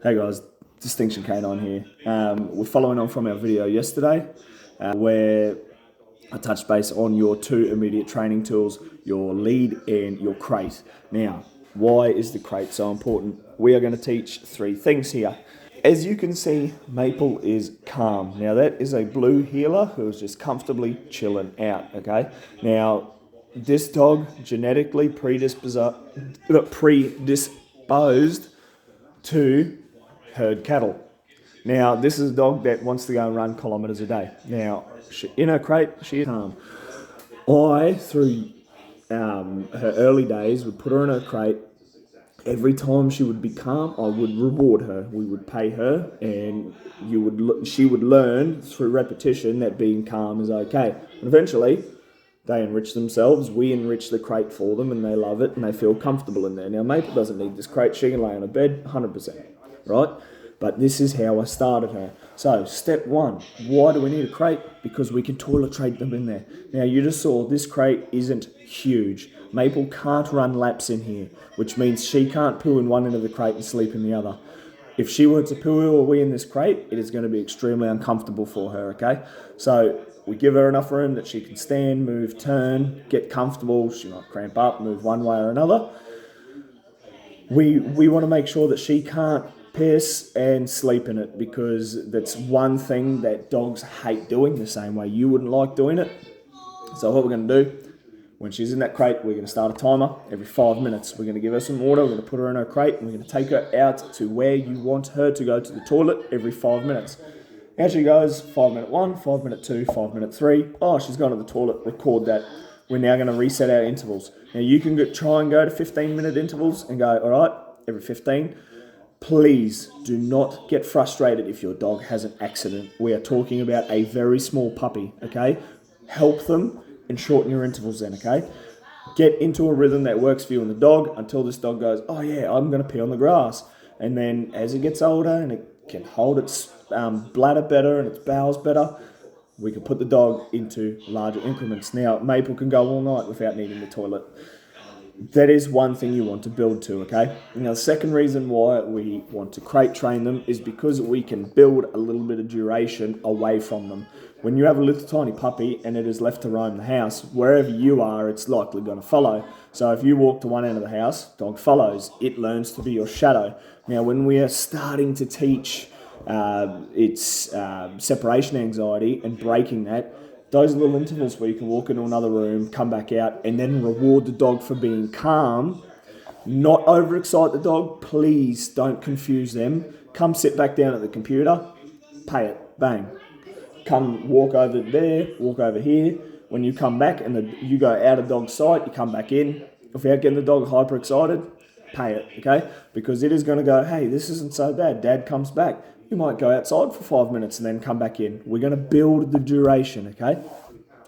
Hey guys, Distinction Canine here. We're following on from our video yesterday where I touched base on your two immediate training tools, your lead and your crate. Now, why is the crate so important? We are going to teach three things here. As you can see, Maple is calm. Now that is a blue heeler who is just comfortably chilling out, okay? Now, this dog genetically predisposed to herd cattle. Now, this is a dog that wants to go and run kilometres a day. Now, in her crate, she is calm. I, through her early days, would put her in her crate. Every time she would be calm, I would reward her. We would pay her, and she would learn through repetition that being calm is okay. And eventually, they enrich themselves. We enrich the crate for them, and they love it, and they feel comfortable in there. Now, Maple doesn't need this crate. She can lay on a bed 100%, right? But this is how I started her. So, step one, why do we need a crate? Because we can toilet-trade them in there. Now, you just saw this crate isn't huge. Maple can't run laps in here, which means she can't poo in one end of the crate and sleep in the other. If she were to poo or wee in this crate, it is going to be extremely uncomfortable for her, okay? So, we give her enough room that she can stand, move, turn, get comfortable. She might cramp up, move one way or another. We want to make sure that she can't piss and sleep in it, because that's one thing that dogs hate doing, the same way you wouldn't like doing it. So what we're going to do, when she's in that crate, we're going to start a timer every 5 minutes. We're going to give her some water, we're going to put her in her crate, and we're going to take her out to where you want her to go to the toilet every 5 minutes. As she goes, 5 minute 1, 5 minute 2, 5 minute 3. Oh, she's gone to the toilet, record that. We're now going to reset our intervals. Now you can try and go to 15-minute intervals and go, all right, every 15. Please do not get frustrated if your dog has an accident. We are talking about a very small puppy, okay? Help them and shorten your intervals then, okay? Get into a rhythm that works for you and the dog until this dog goes, oh yeah, I'm going to pee on the grass. And then as it gets older and it can hold its bladder better and its bowels better, we can put the dog into larger increments. Now, Maple can go all night without needing the toilet. That is one thing you want to build to, okay? Now, the second reason why we want to crate train them is because we can build a little bit of duration away from them. When you have a little tiny puppy and it is left to roam the house, wherever you are, it's likely going to follow. So if you walk to one end of the house, dog follows. It learns to be your shadow. Now, when we are starting to teach its separation anxiety and breaking that, those little intervals where you can walk into another room, come back out, and then reward the dog for being calm, not overexcite the dog. Please don't confuse them. Come sit back down at the computer, pay it, bang. Come walk over there, walk over here. When you come back and you go out of dog's sight, you come back in. Without getting the dog hyper-excited, pay it, okay? Because it is going to go, hey, this isn't so bad. Dad comes back. You might go outside for 5 minutes and then come back in. We're going to build the duration, okay?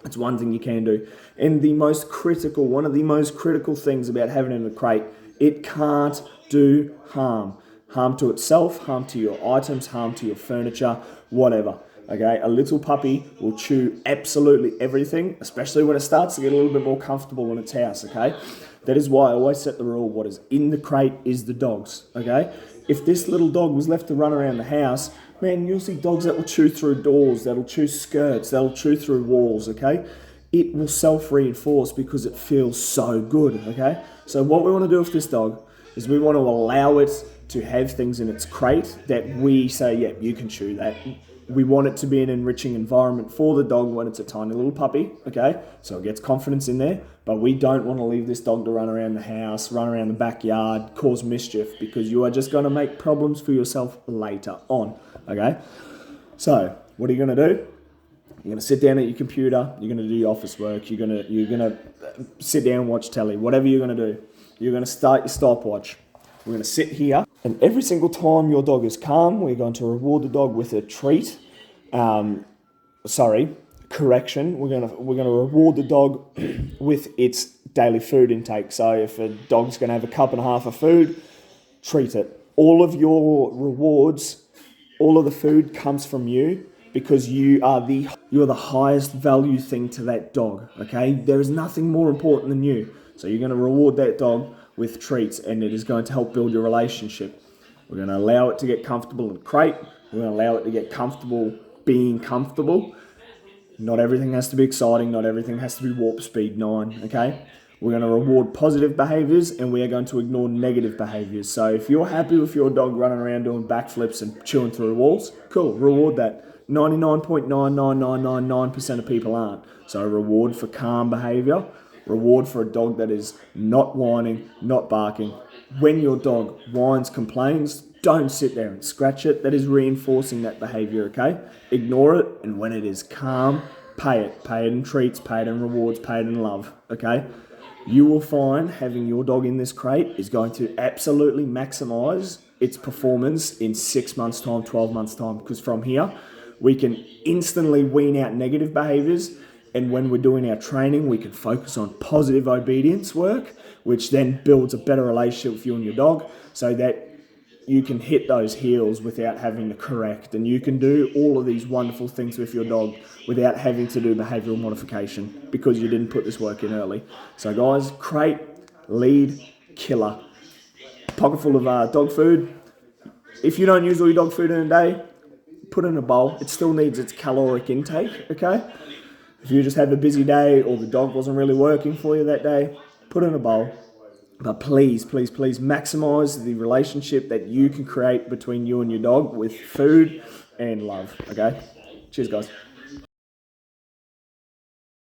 It's one thing you can do. And one of the most critical things about having it in a crate, it can't do harm. Harm to itself, harm to your items, harm to your furniture, whatever. Okay, a little puppy will chew absolutely everything, especially when it starts to get a little bit more comfortable in its house, okay? That is why I always set the rule, what is in the crate is the dog's, okay? If this little dog was left to run around the house, man, you'll see dogs that will chew through doors, that'll chew skirts, that'll chew through walls, okay? It will self-reinforce because it feels so good, okay? So what we want to do with this dog is we want to allow it to have things in its crate that we say, yeah, you can chew that. We want it to be an enriching environment for the dog when it's a tiny little puppy, okay? So it gets confidence in there, but we don't want to leave this dog to run around the house, run around the backyard, cause mischief, because you are just going to make problems for yourself later on, okay? So what are you going to do? You're going to sit down at your computer, you're going to do your office work, you're going to sit down and watch telly, whatever you're going to do. You're going to start your stopwatch. We're going to sit here, and every single time your dog is calm, we're going to reward the dog with a treat. Correction. We're going to reward the dog with its daily food intake. So if a dog's going to have a cup and a half of food, treat it. All of your rewards, all of the food comes from you, because you are the highest value thing to that dog. Okay, there is nothing more important than you. So you're going to reward that dog with treats, and it is going to help build your relationship. We're going to allow it to get comfortable in the crate. We're going to allow it to get comfortable being comfortable. Not everything has to be exciting. Not everything has to be warp speed 9, okay? We're going to reward positive behaviours and we are going to ignore negative behaviours. So if you're happy with your dog running around doing backflips and chewing through walls, cool, reward that. 99.99999% of people aren't. So reward for calm behaviour. Reward for a dog that is not whining, not barking. When your dog whines, complains, don't sit there and scratch it. That is reinforcing that behaviour, okay? Ignore it, and when it is calm, pay it. Pay it in treats, pay it in rewards, pay it in love, okay? You will find having your dog in this crate is going to absolutely maximise its performance in 6 months' time, 12 months' time, because from here, we can instantly wean out negative behaviours, and when we're doing our training, we can focus on positive obedience work, which then builds a better relationship with you and your dog so that you can hit those heels without having to correct, and you can do all of these wonderful things with your dog without having to do behavioural modification because you didn't put this work in early. So guys, crate, lead, killer. Pocket full of dog food. If you don't use all your dog food in a day, put it in a bowl. It still needs its caloric intake, okay? If you just have a busy day or the dog wasn't really working for you that day, put it in a bowl. But please, please, please maximise the relationship that you can create between you and your dog with food and love, okay? Cheers, guys.